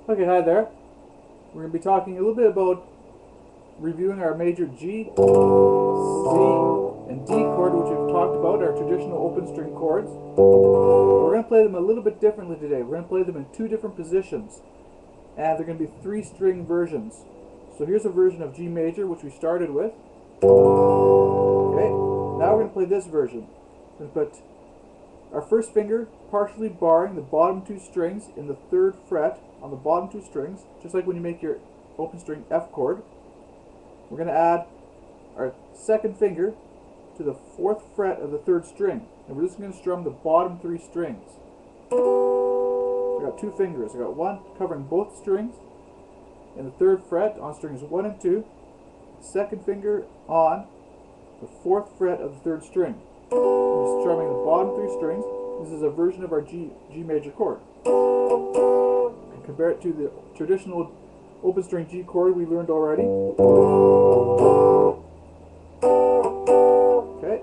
Okay, hi there. We're going to be talking a little bit about reviewing our major G, C, and D chord, which we've talked about, our traditional open string chords. We're going to play them a little bit differently today. We're going to play them in two different positions, and they're going to be three-string versions. So here's a version of G major, which we started with. Okay, now we're going to play this version. We're going to put our first finger partially barring the bottom two strings in the third fret on the bottom two strings, just like when you make your open string F chord. We're going to add our second finger to the fourth fret of the third string, and we're just going to strum the bottom three strings. So I got two fingers. I got one covering both strings in the third fret on strings 1 and 2, second finger on the fourth fret of the third string. I'm just strumming the bottom three strings. This is a version of our G major chord. And compare it to the traditional open string G chord we learned already. Okay.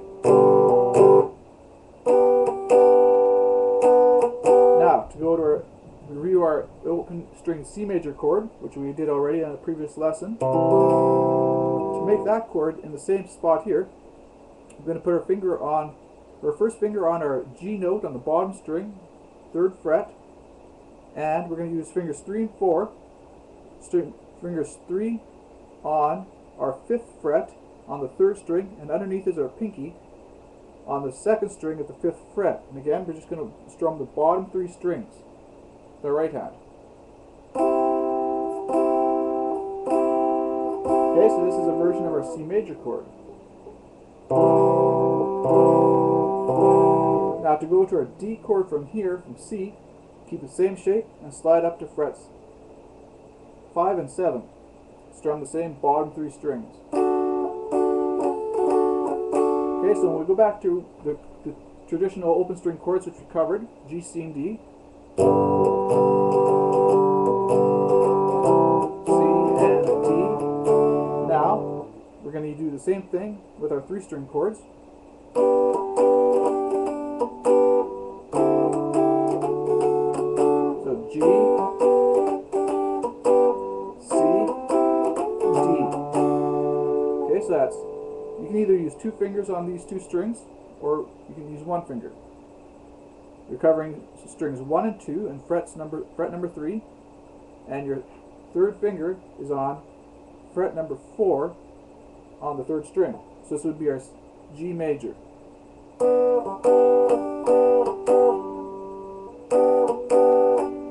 Now, to go to our review our open string C major chord, which we did already on a previous lesson. To make that chord in the same spot here, we're going to put our first finger on our G note on the bottom string, third fret, and we're going to use fingers 3 and 4, fingers 3 on our fifth fret on the third string, and underneath is our pinky on the second string at the fifth fret. And again, we're just going to strum the bottom three strings with our right hand. Okay, so this is a version of our C major chord. Now to go to our D chord from here, from C, keep the same shape and slide up to frets 5 and 7. Strum the same bottom three strings. Okay, so when we go back to the traditional open string chords which we covered, G, C, and D, C and D. Now we're going to do the same thing with our three-string chords. So G, C, D. Okay, so that's, you can either use two fingers on these two strings, or you can use one finger. You're covering strings 1 and 2 and fret number 3, and your third finger is on fret number 4 on the third string. So this would be our G major.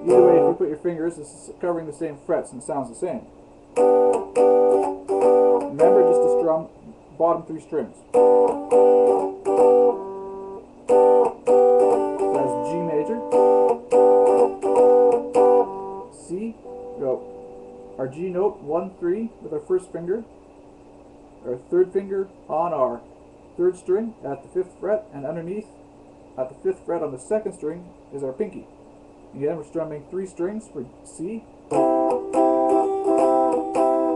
Either way, if you put your fingers, this is covering the same frets and it sounds the same. Remember just to strum bottom three strings. So that's G major. C, we go our G note 1, 3 with our first finger. Our third finger on our third string at the fifth fret, and underneath at the fifth fret on the second string is our pinky. Again, we're strumming three strings for C.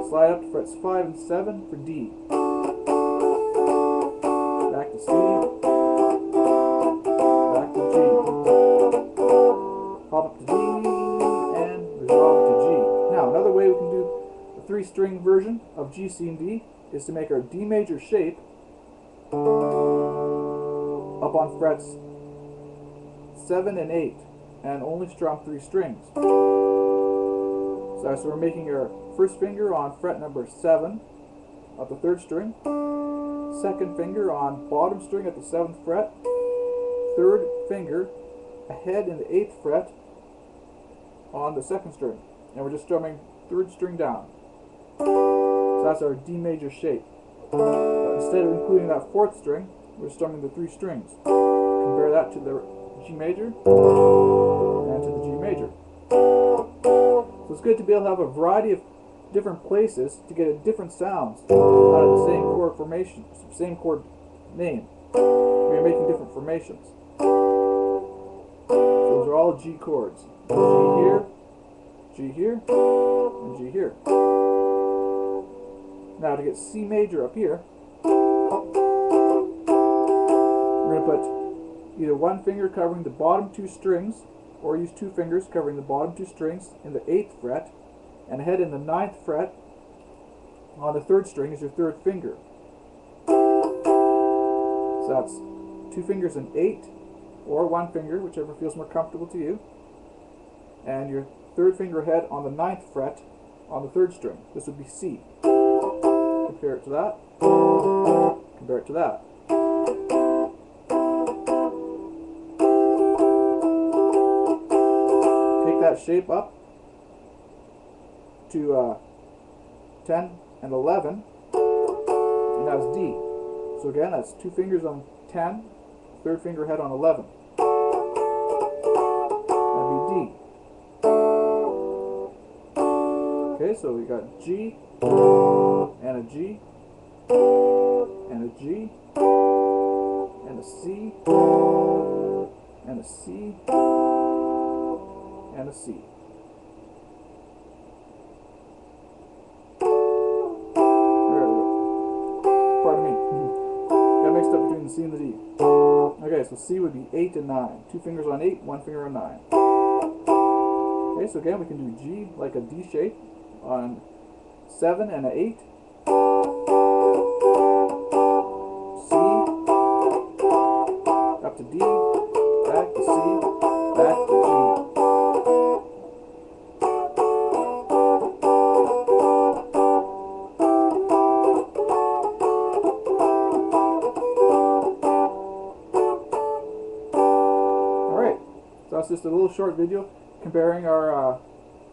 Slide up to frets 5 and 7 for D. Back to C. Back to G. Hop up to D and resolve to G. Now, another way we can do a three-string version of G, C, and D is to make our D major shape up on frets 7 and 8 and only strum three strings. So we're making our first finger on fret number 7 of the third string, second finger on bottom string at the 7th fret, third finger ahead in the 8th fret on the second string, and we're just strumming third string down. So that's our D major shape. Instead of including that fourth string, we're strumming the three strings. Compare that to the G major and to the G major. So it's good to be able to have a variety of different places to get different sounds out of the same chord formation, same chord name. We're making different formations. So those are all G chords. G here, G here, and G here. Now to get C major up here, we're going to put either one finger covering the bottom two strings or use two fingers covering the bottom two strings in the 8th fret, and a head in the 9th fret on the 3rd string is your 3rd finger. So that's two fingers in 8, or one finger, whichever feels more comfortable to you, and your 3rd finger head on the 9th fret on the 3rd string. This would be C. Compare it to that. Compare it to that. Take that shape up to 10 and 11, and that's D. So again, that's two fingers on 10, 3rd finger head on 11. That'd be D. Okay, so we got G, and a G, and a G, and a C, and a C, and a C. Pardon me. Got mixed up between the C and the D. Okay, so C would be 8 and 9. Two fingers on 8, one finger on 9. Okay, so again we can do G like a D shape on 7 and an 8. C, up to D, back to C, back to G. Alright, so that's just a little short video comparing our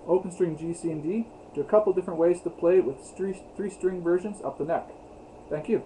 open string G, C, and D to a couple different ways to play with three string versions up the neck. Thank you.